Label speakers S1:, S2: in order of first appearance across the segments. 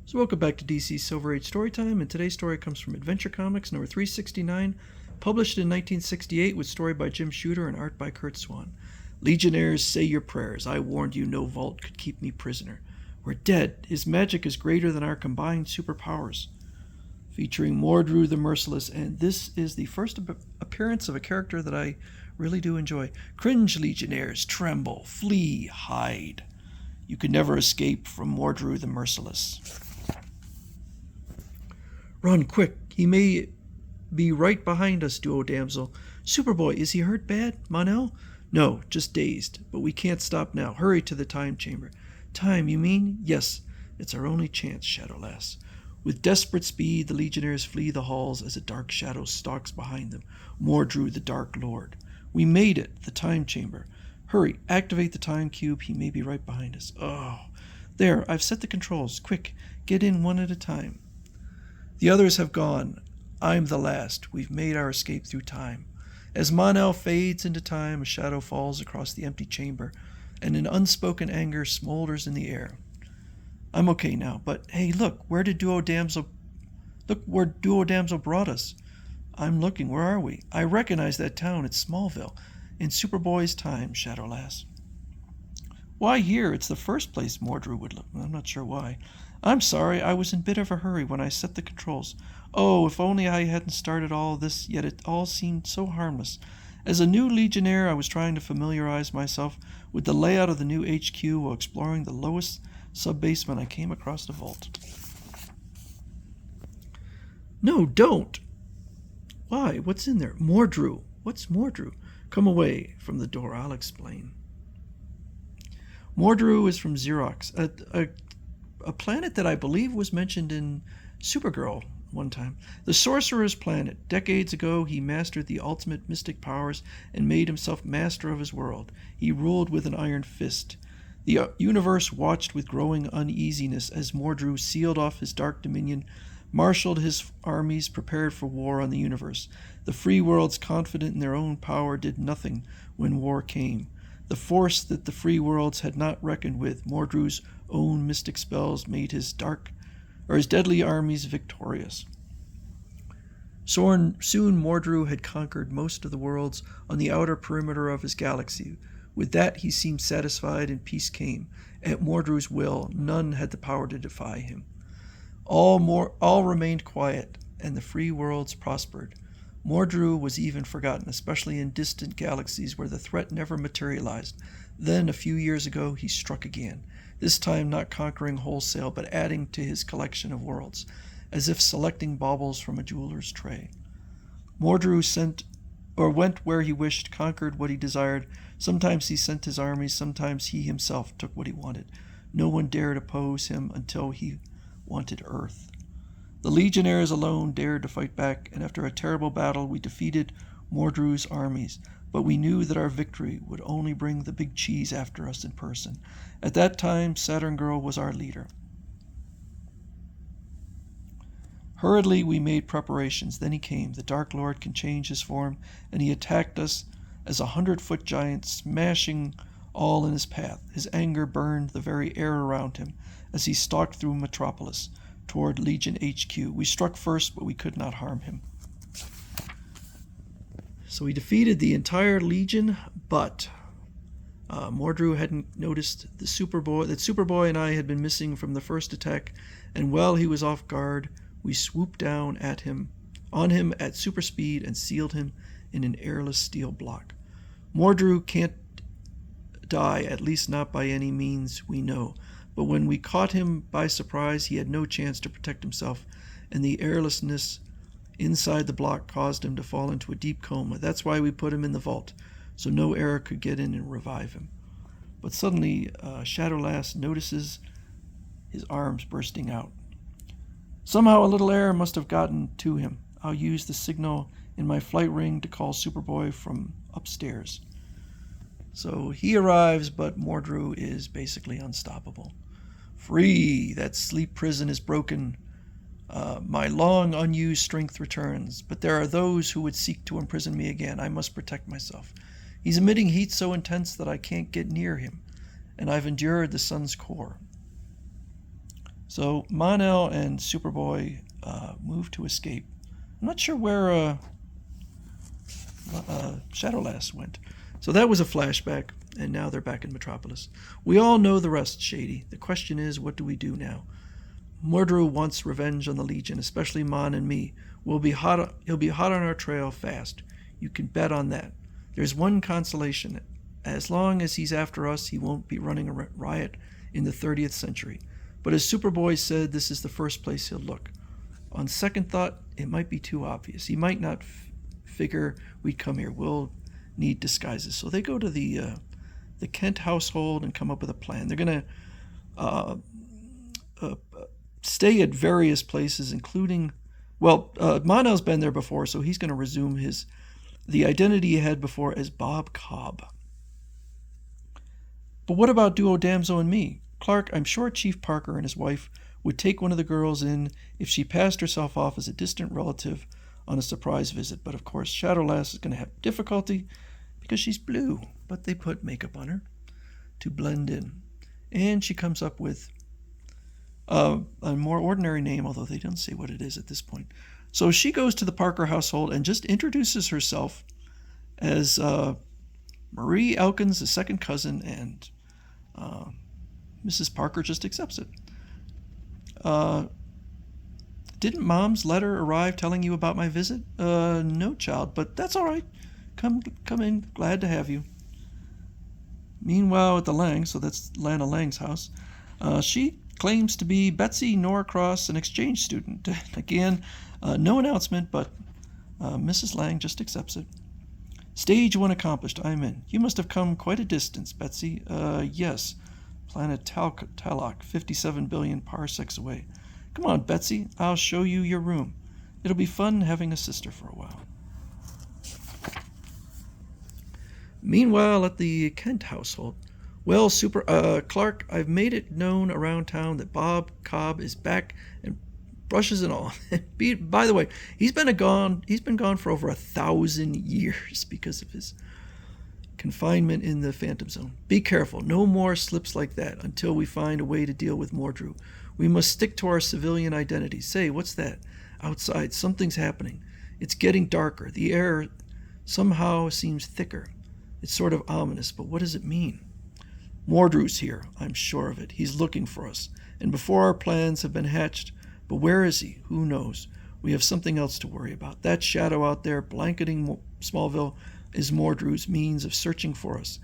S1: So welcome back to DC Silver Age Storytime, and today's story comes from Adventure Comics number 369, published in 1968 with story by Jim Shooter and art by Kurt Swan. Legionnaires, say your prayers. I warned you no vault could keep me prisoner. We're dead. His magic is greater than our combined superpowers. Featuring Mordru the Merciless, and this is the first appearance of a character that I really do enjoy. Cringe, Legionnaires, tremble, flee, hide. You can never escape from Mordru the Merciless. Run, quick. He may be right behind us, Duo Damsel. Superboy, is he hurt bad? Mon-El? No, just dazed. But we can't stop now. Hurry to the time chamber. Time, you mean? Yes, it's our only chance, Shadowlass. With desperate speed, the Legionnaires flee the halls as a dark shadow stalks behind them. Mordru, the Dark Lord. We made it, the time chamber. Hurry, activate the time cube. He may be right behind us. Oh, there, I've set the controls. Quick, get in one at a time. The others have gone. I'm the last. We've made our escape through time. As Mon-El fades into time, a shadow falls across the empty chamber, and an unspoken anger smolders in the air. I'm okay now, but hey, look where Duo Damsel brought us. I'm looking. Where are we? I recognize that town. It's Smallville. In Superboy's time, Shadowlass. Why here? It's the first place Mordru would look. I'm not sure why. I'm sorry, I was in a bit of a hurry when I set the controls. Oh, if only I hadn't started all this, yet it all seemed so harmless. As a new Legionnaire, I was trying to familiarize myself with the layout of the new HQ while exploring the lowest sub-basement. I came across the vault. No, don't! Why? What's in there? Mordru. What's Mordru? Come away from the door, I'll explain. Mordru is from Xerox, a planet that I believe was mentioned in Supergirl one time. The Sorcerer's Planet. Decades ago, he mastered the ultimate mystic powers and made himself master of his world. He ruled with an iron fist. The universe watched with growing uneasiness as Mordru sealed off his dark dominion, marshaled his armies, prepared for war on the universe. The free worlds, confident in their own power, did nothing when war came. The force that the free worlds had not reckoned with, Mordru's own mystic spells, made his deadly armies victorious. Soon Mordru had conquered most of the worlds on the outer perimeter of his galaxy. With that he seemed satisfied, and peace came. At Mordru's will, none had the power to defy him. All remained quiet, and the free worlds prospered. Mordru was even forgotten, especially in distant galaxies where the threat never materialized. Then, a few years ago, he struck again, this time not conquering wholesale, but adding to his collection of worlds, as if selecting baubles from a jeweler's tray. Mordru went where he wished, conquered what he desired. Sometimes he sent his armies, sometimes he himself took what he wanted. No one dared oppose him until he wanted Earth. The Legionnaires alone dared to fight back, and after a terrible battle we defeated Mordru's armies, but we knew that our victory would only bring the big cheese after us in person. At that time, Saturn Girl was our leader. Hurriedly we made preparations. Then he came. The Dark Lord can change his form, and he attacked us as 100-foot giant, smashing all in his path. His anger burned the very air around him as he stalked through Metropolis toward Legion HQ. We struck first, but we could not harm him. So we defeated the entire Legion, but Mordru hadn't noticed that Superboy and I had been missing from the first attack, and while he was off guard, we swooped down on him at super speed and sealed him in an airless steel block. Mordru can't die, at least not by any means we know. But when we caught him by surprise, he had no chance to protect himself, and the airlessness inside the block caused him to fall into a deep coma. That's why we put him in the vault, so no air could get in and revive him. But suddenly, Shadowlass notices his arms bursting out. Somehow a little air must have gotten to him. I'll use the signal in my flight ring to call Superboy from upstairs. So he arrives, but Mordru is basically unstoppable. Free! That sleep prison is broken. My long unused strength returns, but there are those who would seek to imprison me again. I must protect myself. He's emitting heat so intense that I can't get near him, and I've endured the sun's core. So Mon-El and Superboy move to escape. I'm not sure where Shadowlass went. So that was a flashback, and now they're back in Metropolis. We all know the rest, Shady. The question is, what do we do now? Mordru wants revenge on the Legion, especially Mon and me. He'll be hot on our trail fast. You can bet on that. There's one consolation. As long as he's after us, he won't be running a riot in the 30th century. But as Superboy said, this is the first place he'll look. On second thought, it might be too obvious. He might not figure we'd come here. We'll need disguises. So they go to the Kent household and come up with a plan. They're going to stay at various places, including, Mon-El's been there before, so he's going to resume the identity he had before as Bob Cobb. But what about Duo Damsel and me? Clark, I'm sure Chief Parker and his wife would take one of the girls in if she passed herself off as a distant relative on a surprise visit. But of course, Shadowlass is going to have difficulty because she's blue. But they put makeup on her to blend in. And she comes up with a more ordinary name, although they don't say what it is at this point. So she goes to the Parker household and just introduces herself as Marie Elkins, the second cousin, and Mrs. Parker just accepts it. Didn't Mom's letter arrive telling you about my visit? No, child, but that's all right. Come in. Glad to have you. Meanwhile, at the Lang, so that's Lana Lang's house, she claims to be Betsy Norcross, an exchange student. Again, no announcement, but Mrs. Lang just accepts it. Stage 1 accomplished. I'm in. You must have come quite a distance, Betsy. Yes. Planet Talok, 57 billion parsecs away. Come on, Betsy. I'll show you your room. It'll be fun having a sister for a while. Meanwhile, at the Kent household, well, Clark, I've made it known around town that Bob Cobb is back, and brushes and all. By the way, he's been gone for over 1,000 years because of his confinement in the Phantom Zone. Be careful. No more slips like that until we find a way to deal with Mordru. We must stick to our civilian identity. Say, what's that? Outside, something's happening. It's getting darker. The air somehow seems thicker. It's sort of ominous, but what does it mean? Mordru's here. I'm sure of it. He's looking for us. And before our plans have been hatched, but where is he? Who knows? We have something else to worry about. That shadow out there blanketing Smallville is Mordru's means of searching for us.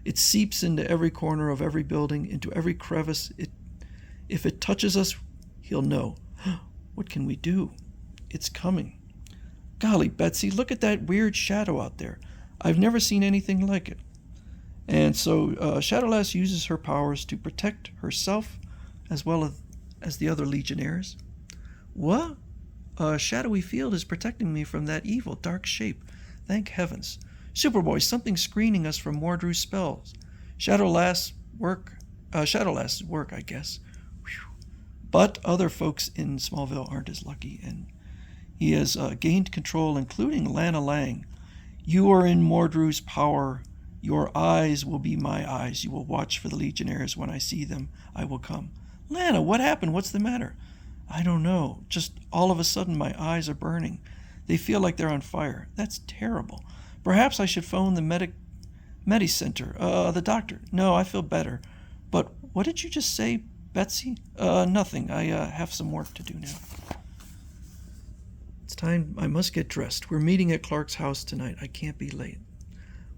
S1: It seeps into every corner of every building, into every crevice. If it touches us, he'll know. What can we do? It's coming. Golly, Betsy, look at that weird shadow out there. I've never seen anything like it. And so Shadowlass uses her powers to protect herself as well as the other Legionnaires. What? A shadowy field is protecting me from that evil, dark shape. Thank heavens. Superboy, something's screening us from Mordru's spells. Shadowlass's work, I guess. Whew. But other folks in Smallville aren't as lucky, and he has gained control, including Lana Lang. You are in Mordru's power. Your eyes will be my eyes. You will watch for the Legionnaires. When I see them, I will come. Lana, what happened? What's the matter? I don't know. Just all of a sudden my eyes are burning. They feel like they're on fire. That's terrible. Perhaps I should phone the Medi-Center. The doctor. No, I feel better. But what did you just say, Betsy? Nothing. I have some work to do now. It's time. I must get dressed. We're meeting at Clark's house tonight. I can't be late.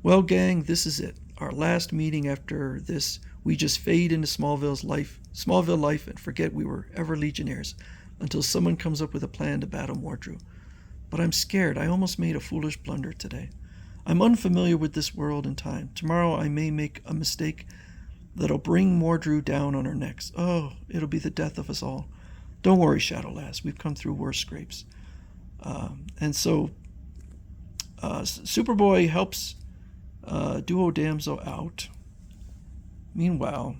S1: Well, gang, this is it. Our last meeting. After this, we just fade into Smallville life and forget we were ever Legionnaires until someone comes up with a plan to battle Mordru. But I'm scared. I almost made a foolish blunder today. I'm unfamiliar with this world and time. Tomorrow I may make a mistake that'll bring Mordru down on our necks. Oh, it'll be the death of us all. Don't worry, Shadowlass. We've come through worse scrapes. And so Superboy helps Duo Damsel out. Meanwhile,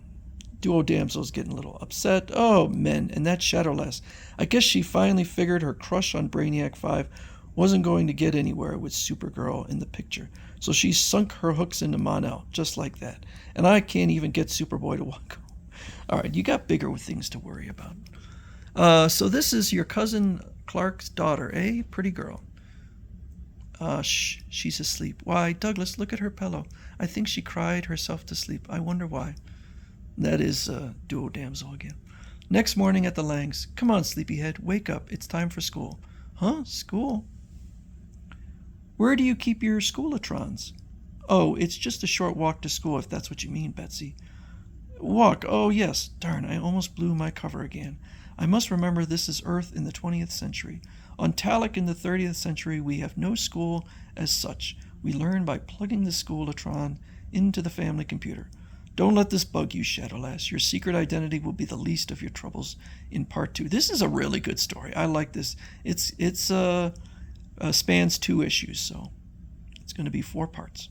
S1: Duo Damsel's getting a little upset. Oh, men, and that Shadowlass. I guess she finally figured her crush on Brainiac 5 wasn't going to get anywhere with Supergirl in the picture. So she sunk her hooks into Mon-El, just like that. And I can't even get Superboy to walk. All right, you got bigger things to worry about. So this is your cousin Clark's daughter, eh? Pretty girl. Shh, she's asleep. Why, Douglas, look at her pillow. I think she cried herself to sleep. I wonder why. That is duo damsel again. Next morning at the Langs. Come on, sleepyhead, wake up. It's time for school. Huh? School? Where do you keep your schoolatrons? Oh, it's just a short walk to school, if that's what you mean, Betsy. Walk? Oh, yes. Darn, I almost blew my cover again. I must remember this is Earth in the 20th century. On Talek in the 30th century, we have no school as such. We learn by plugging the schoolatron into the family computer. Don't let this bug you, Shadowlass. Your secret identity will be the least of your troubles in part 2. This is a really good story. I like this. It's spans 2 issues, so it's going to be 4 parts.